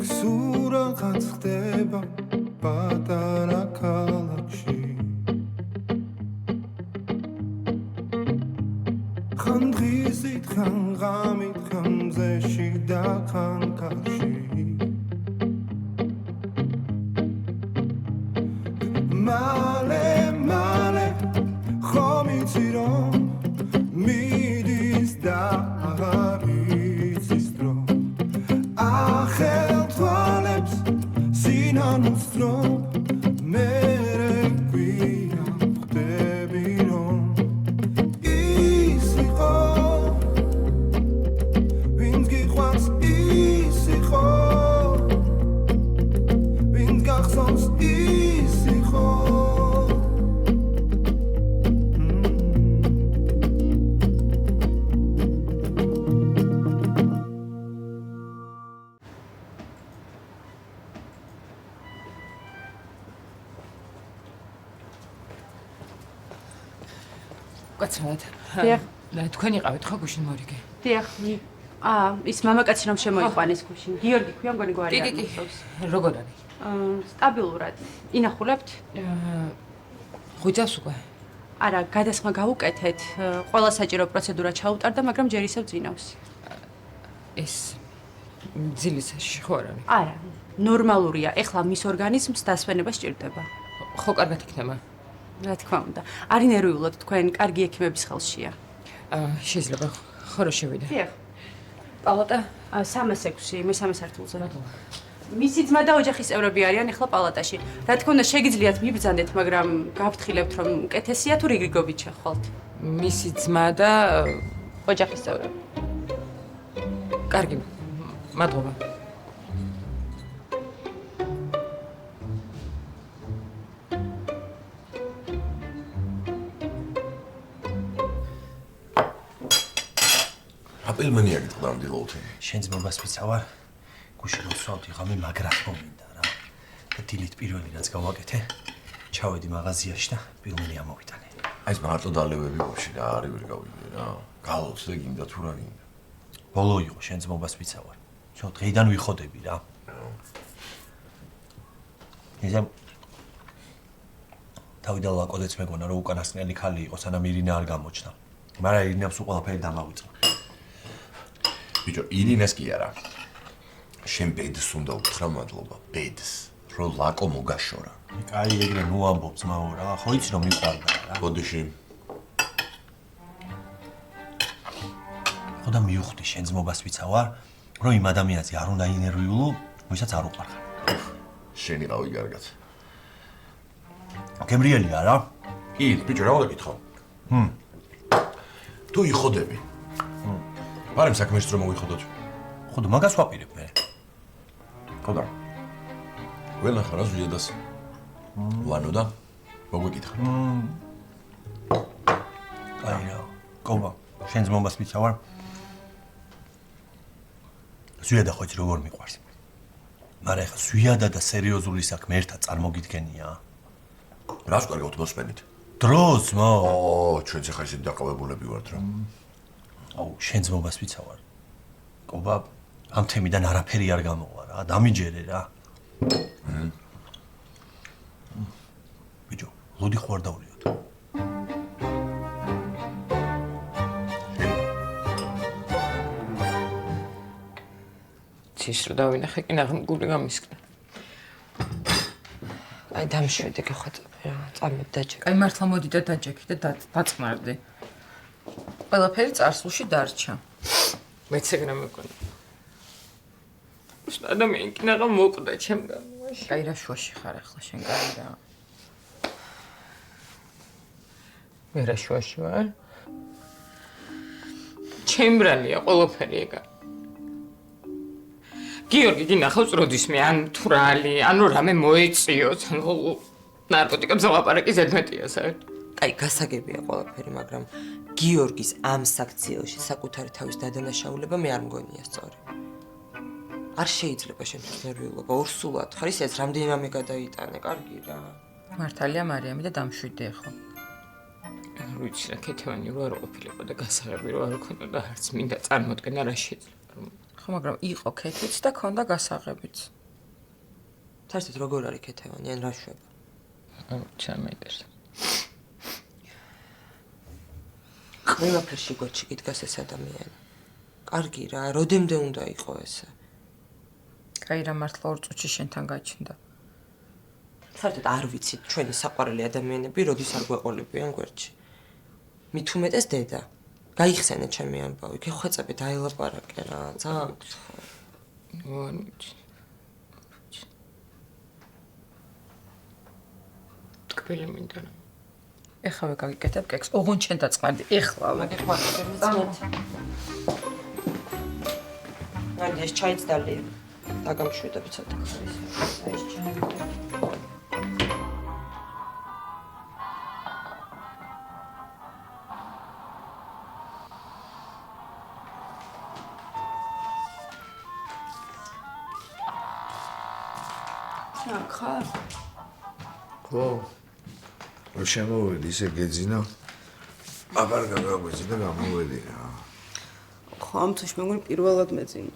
სურაღაც ხდება პატარა ქალაქში ხან დღისით ხან ღამით ხან მზეში და ხან კარში მალე ხომ იცი რომ მიდის და აღარ იცის დრო ახელ თვალებს სინანულს რომ მე გვია ხდები რომ ის იყო ვინც გიყვარს ის იყო ვინც გახსოვს ის იყო კაცმად. დიახ. თქვენ იყავით ხო გუშინ მორიგე? დიახ. ის მამაკაცი რომ შემოიყვანეს გუშინ. გიორგი ქვია მგონი გვარი არ კი. მოსწევს. როგორ არის? სტაბილურად. ინახულებთ? ღვიძავს უკვე? არა, გადასხმა გავუკეთეთ. ყველა საჭირო პროცედურა ჩაუტარდა, მაგრამ ჯერ ისევ ძინავს. ეს ძილისაში ხო არ არის? არა, ნორმალურია. ეხლა მის ორგანიზმს დასვენება სჭირდება. ხო, კარგად იქნება. რა თქმა უნდა. არის ნერვიულად თქვენ კარგი ექიმების ხელშია. შეიძლება ხო რომ შევიდე. დიახ. პალატა 306, მესამე სართულზე. მისი ძმა და ოჯახის წევრები არიან ახლა პალატაში. რა თქმა უნდა, შეგიძლიათ მიბრძანდეთ, მაგრამ გავფრთხილებთ, რომ კეთესია თუ რიგრიგობით შეხვალთ. მისი ძმა და ოჯახის წევრები. კარგი. მადლობა. აპელმენი აგიტყდა ამდილოთი. შენ ძმობას ვიცავარ. გუშინ ვსვავდი ღამე მაგრად მომინდა რა. და დილით პირველი რაც გავაკეთე, ჩავედი მაღაზიაში და პილმენი ამოვიტანე. აი ეს მარტო დალევები ვაფშე რა არის ვერ გავიგე რა. გალოცდე გინდა თუ რა გინდა. ბოლო იყო შენ ძმობას ვიცავარ. შო დღეიდან ვიხოდები რა. ეზა თავიდან ლაკოდეც მეგონა რომ უკანასკნელი ხალი იყო სანამ ირინა არ გამოჩნდა. მაგრამ ირინას უყალაფერი დამავიწყდა. ბიჭო, ირინას კი არა. შენ ბედს უნდა უთხრა მადლობა, ბედს, რომ ლაკო მოგაშორა. კაი, ეგრე ნუ ამბობს მაო რა, ხო იცი რომ მიყვარდა რა. ბოდიში. ხოდა მივხვდი შენ ძმობას ვიცავარ, რომ იმ ადამიანზე არ უნდა ინერვიულო, ვისაც არ უყარხარ. შენ იყავი კარგად. გემრიელია რა? კი, ბიჭო, რა უნდა გითხო? თუ იხოდები. მაგრამ საქმეში რომ მოვიხოდოთ. ხოდა მაგას ვაპირებ მე. ხოდა. ველა ხარა ზიადას. ვანო და მოგვიკითხა. აი რა. კობა, შენ ძმობას ვიცავარ. ზიადა ხო იცი როგორ მიყვარს. მაგრამ ეხლა ზიადა და სერიოზული საქმე ერთად წარმოგიდგენია. რას კარგავთ მოსმენით? დროს мо. ჩვენც ახლა ისეთ დაყავებულები ვართ რა. აუ, შენ ძმობას ვიცავარ. კობა, ამ თემიდან არაფერი არ გამოვა რა, დამიჯერე რა. ბიჭო, ლოდი ხო არ დავლიოთ. ცის რო დავინახე კი ნაღმგული გამისკდა. აი დამშვიდე გეხვეწები რა, წამეთ დაჭეკ. აი მართლა მოდი და დაჭეკი და დაწმარდი. ყველაფერი წარსულში დარჩა. მეც ეგრე მეკონა. უშ ადამიანი კი ნაღამ მოკვდა ჩემგან. აი რა შუაში ხარ ახლა შენ კაი რა. მე რა შუაში ვარ? ჩემბრალია ყველაფერი ეგა. გიორგი დინახავს როდისმე ან თურალი, ანუ რამე მოეწიოს, ნარკოტიკებს ლაპარაკი ზედმეტია საერთოდ. აი, გასაგებია ყველაფერი, მაგრამ გიორგის ამ საქციელში საკუთარი თავის დადანაშაულება მე არ მგონია სწორი. არ შეიძლება შენთვის ნერვიულობა, ორსულად ხარ ის რამდენი რამე გადაიტანე, კარგი რა. მართალია მარიამი და დამშვიდე ხო. ვიცი რა, ქეთევანი რო არ ყოფილიყო და გასაღები რო არ ქონოდა, არც მინდა წარმოდგენა რა შეიძლება რომ ხო, მაგრამ იყო ქეთიც და ქონდა გასაღებიც. საერთოდ როგორ არის ქეთევანი, ან რა შვება? ჩამეიკერს. ყველაფერში გვაჩი გიდგას ეს ადამიანი. კარგი რა, როდემდე უნდა იყო ესე? კაი რა მართლა 2 წუთში შენთან გაჩნდა. საერთოდ არ ვიცით ჩვენი საყვარელი ადამიანები როდის არ გვეყოლებიან გვერდში. მით უმეტეს დედა. გაიხსენე ჩემი ამბავი, გეხვეწები დაელაპარაკე რა, ძალიან გთხოვ. ვანუჩი. ტკბილი მინდა. ეხავე გაგიკეთებ კექს, ოღონდ შენ დაწყმარდი, ეხლა. მაგ ეს ჩაიც დალია. დაგამშვიდობ ცოტა ხარის. ეს ჩაი. ხარ? ხო. რო შემოვედი, ისე გეძინა. აღარ გაგაგვეძი და გამოვედი რა. ხო, ამ თვეში მეგონი პირველად მეძინა.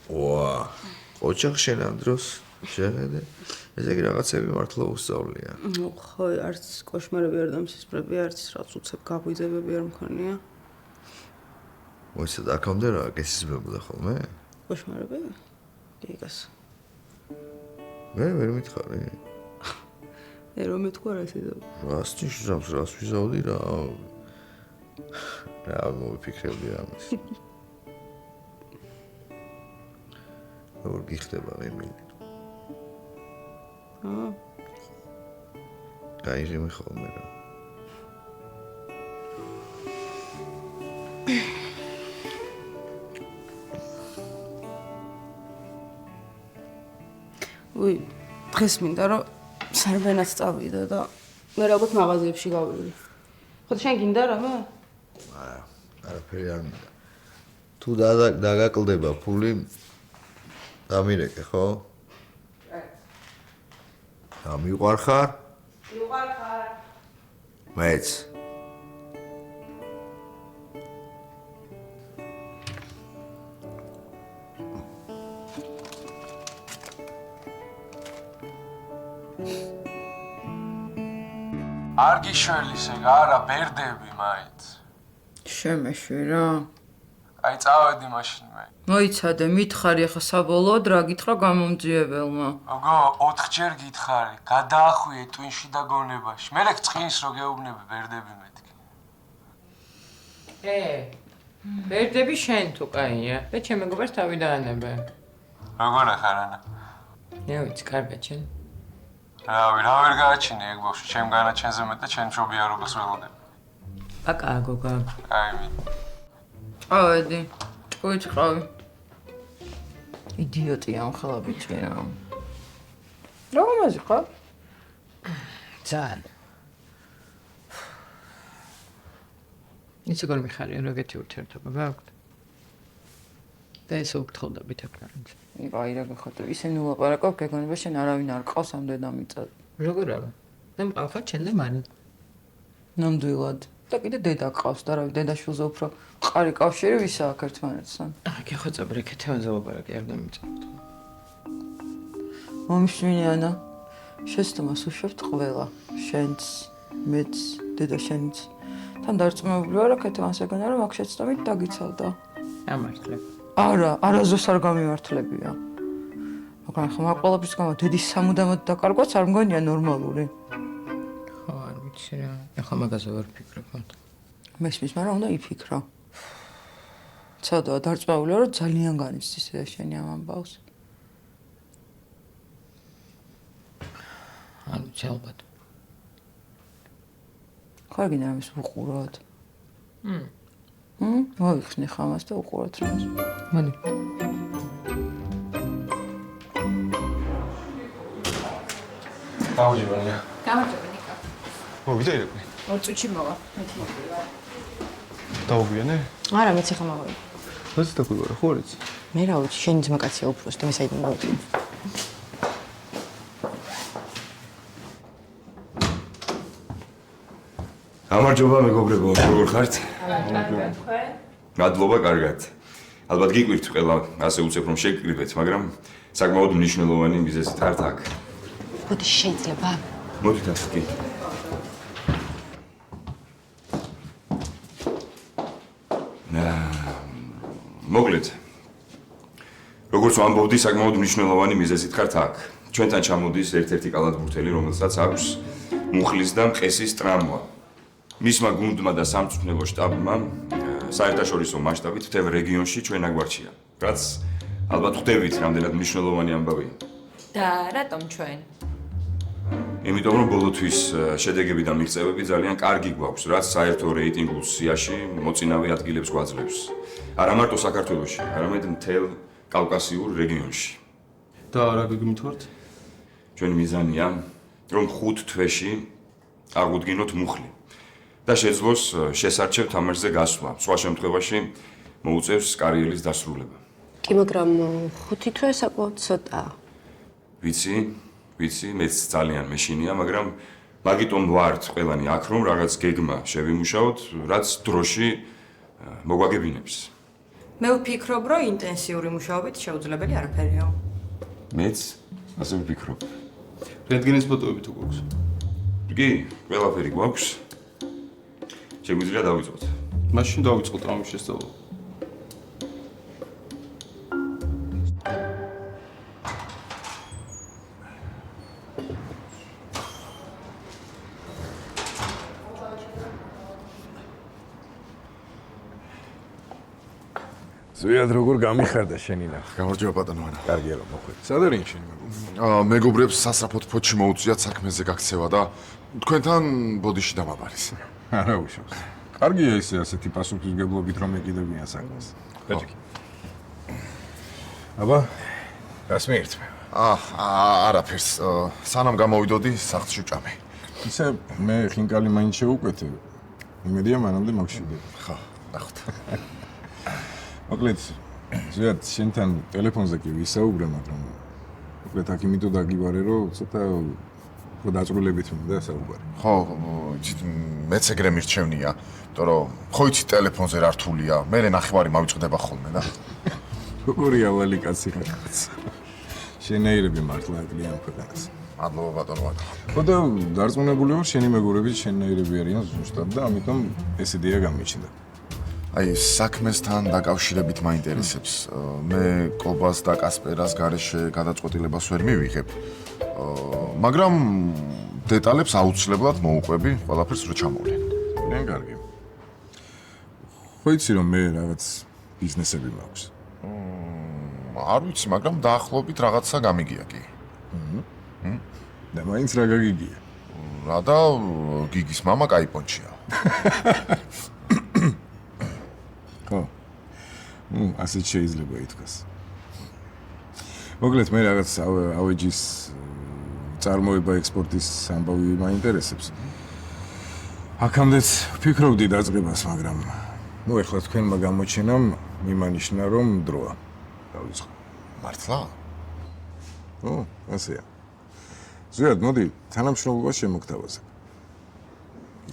ვა, ოჩახ შენ ამ დროს შეხედე. ესე იგი რაღაცები მართლა უსწავლია. ხო, არც კოშმარები არ დამსისprები, არც რაც უცებ გაგვიძებები არ მქონია. მოიცა აქამდე რა გესიზმებოდა ხოლმე? კოშმარები? გიგას. მე ვერ მითხარი. რომ მეთქვა რა ისე. რას ნიშნავს, რას ვიზავდი რა. რა მოვიფიქრებდი ამას. როგორ გიხდება ემილი? გაიღიმე ხოლმე რა. უი, დღეს მინდა რომ სარბენაც წავიდე და მე ალბათ მაღაზიებში გავივლი. ხო შენ გინდა რამე? არა, არაფერი არ მინდა. თუ დაგაკლდება ფული დამირეკე, ხო? მიყვარხარ? მიყვარხარ. მეც. არ გიშველის ეგ არა ბერდები მაინც. შემეშვი რა. აი წავედი მაშინ მე. მოიცადე, მითხარი ახლა საბოლოოდ რა გითხრა გამომძიებელმა. გოგო 4 ჯერ გითხარი, გადაახვიე ტვინში და გონებაში. მე ლეკ წინს რო გეუბნები ბერდები მეთქი. ბერდები შენ თუ კაია და ჩემ მეგობარს თავი დაანებე. როგორ ახარ ანა? მე ვიცი, კარგად შენ. რავი, რა ვერ გააჩინე ეგ ბავშვი, ჩემ განაჩენზე მეტ და ჩემ მშობიარობას ველოდები. აკა გოგო. აი მე. ავედი. ჭკუიჭყავი. იდიოტია ამ ხალაბიჭი რა. რა მომაზი ხარ? ძალიან. ისე გორმიხარია როგეთი ურთიერთობა გაქვთ? და ესე უკითხავდა ბითებკარენს. აი რა გახარდა, ისე ნულაპარაკობ, გეგონება შენ არავინ არ ყავს ამ დედამიწაზე. როგორ არა? და მყავხარ შენ და მარი. ნამდვილად. და კიდე დედა ყავს და რავი, დედაშვილზე უფრო მყარი კავშირი ვისაა აქ ერთმანეთთან. გეხოცებ რეკეთევანზე ლაპარაკი არ დამიწევთ. მომშვენიანა. შეცდომას უშვებთ ყველა. შენც, მეც, დედა შენც. თან დარწმუნებული ვარ, რეკეთევანს ეგონა რომ აქ შეცდომით დაგიცავდა. ამართლებ. არა, არასდროს არ გამიმართლებია. მაგრამ ხომ ამ ყველაფრის გამო დედის სამუდამოდ დაკარგვაც არ მგონია ნორმალური. ხო, არ ვიცი რა. ახლა მაგაზე ვერ ფიქრობ. მესმის, მაგრამ უნდა იფიქრო. ცოდვა დარწმუნებული ვარ, რომ ძალიან განიცდის შენი ამ ამბავს. არ ვიცი ალბათ. ხო, გინდა ამის უყუროთ. მოიხსნი ხამას და უყუროთ რამეს. მოდი. გამარჯობა ნიკა. გამარჯობა ნიკა. მოვიდა ირაკლი. 2 წუთში მოვა. მეც მოვიდა. დაუგვიანე? არა, მეც ხა მოვიდა. რას დაგვიგორა, ხო არის? მე რა ვიცი, შენი ძმაკაცია უფროსი და მე საიდან გავიგე. გამარჯობა მეგობრებო, როგორ ხართ? მადლობა, კარგად. ალბათ გიკვირთ ყველა ასე უცებ რომ შეგკრიბეთ, მაგრამ საკმაოდ მნიშვნელოვანი მიზეზით არ აქ. მოდი შეიძლება. მოდით ასე კი. მოკლედ. როგორც ვამბობდი, საკმაოდ მნიშვნელოვანი მიზეზით ხართ აქ. ჩვენთან ჩამოდის ერთ-ერთი კალათბურთელი, რომელსაც აქვს მუხლის და მყესის ტრამვა. მისმა გუნდმა და სამწვრთნელო შტაბმა საერთაშორისო მასშტაბით მთელ რეგიონში ჩვენ აგვარჩია. რაც ალბათ ხვდებით, რამდენად მნიშვნელოვანი ამბავია. და რატომ ჩვენ? იმიტომ რომ ბოლოთვის შედეგები და მიღწევები ძალიან კარგი გვაქვს, რაც საერთო რეიტინგულ სიაში მოწინავე ადგილებს გვაძლევს. არა მარტო საქართველოში, არამედ მთელ კავკასიურ რეგიონში. და რა გიგმითვართ? ჩვენი მიზანია, რომ 5 თვეში აღვდგინოთ მუხლი და შეძლოს შესარჩევ თამაშზე გასვლა. სხვა შემთხვევაში მოუწევს კარიერის დასრულება. კი, მაგრამ 5 თვე საკმაოდ ცოტაა. ვიცი, მეც ძალიან მეშინია, მაგრამ მაგიტომ ვართ ყველანი აქ, რომ რაღაც გეგმა შევიმუშაოთ, რაც დროში მოგვაგებინებს. მე ვფიქრობ, რომ ინტენსიური მუშაობით შეუძლებელი არაფერია. მეც ასე ვფიქრობ. რენტგენის ფოტოები თუ გვაქვს? კი, ყველაფერი გვაქვს. შეგვიძლია დავიწყოთ. მაშინ დავიწყოთ ამის შესწავლა. ზვიად როგორ გამიხარდა შენი ნახვა? გამარჯობა ბატონო ანა. კარგია რომ მოხვედი. სად არის შენი მეგობრი? მეგობრებს სასწრაფოდ ფოთში მოუწიათ საქმეზე გაქცევა და თქვენთან ბოდიში დამაბარის. არა უშავს. კარგია ისე ასეთი პასუხისმგებლობით რომ ეკიდებიან საქმეს. გაჭიქი. აბა, რას მიირთმევ? არაფერს. სანამ გამოვიდოდი, სახლში ვჭამე. ისე მე ხინკალი მაინც შევუკვეთე. იმედია მანამდე მაგშვიდები. ხო, ნახოთ. მოკლედ, ზოგადად შენთან ტელეფონზე კი ვისაუბრე, მაგრამ მოკლედ აქ იმიტომ დაგივარე, რომ ცოტა დაწვრილებით მინდა საუბარი. ხო, იცით, მეც ეგრე მირჩევნია, იმიტომ რომ ხო იცი ტელეფონზე რა რთულია, მე ნახევარი მავიწყდება ხოლმე და. როგორი ავალი კაცი ხარ. შენაირები მართლა აკლია ამ ქვეყანას. მადლობა ბატონო ანა. ხო და დარწმუნებული ვარ, შენი მეგობრები შენაირები არიან ზუსტად და ამიტომ ეს იდეა გამიჩნდა. აი, საქმესთან დაკავშირებით მაინტერესებს. მე კობას და კასპერას გარეშე გადაწყვეტილებას ვერ მივიღებ. მაგრამ დეტალებს აუცილებლად მოუყვები, ყველაფერს რო ჩამოვლენ. ძალიან კარგი. ხო იცი რომ მე რაღაც ბიზნესები მაქვს. არ ვიცი, მაგრამ დაახლოებით რაღაცა გამიგია კი. და მაინც რა გაგიგია? რა და გიგის მამა კაი პონჩია. ხო. ასეც შეიძლება ითქვას. მოკლედ მე რაღაც ავეჯის წარმოება ექსპორტის ამბავი მაინტერესებს. აქამდეც ვფიქრობდი დაწყებას, მაგრამ ნუ ეხლა თქვენმა გამოჩენამ მიმანიშნა რომ დროა. დავიწყო. მართლა? ო, ასეა. ზოგადად, მოდი თანამშრომლობას შემოგთავაზებ.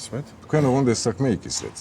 ისმეთ? თქვენ ოღონდ ეს საქმე იკისრეთ.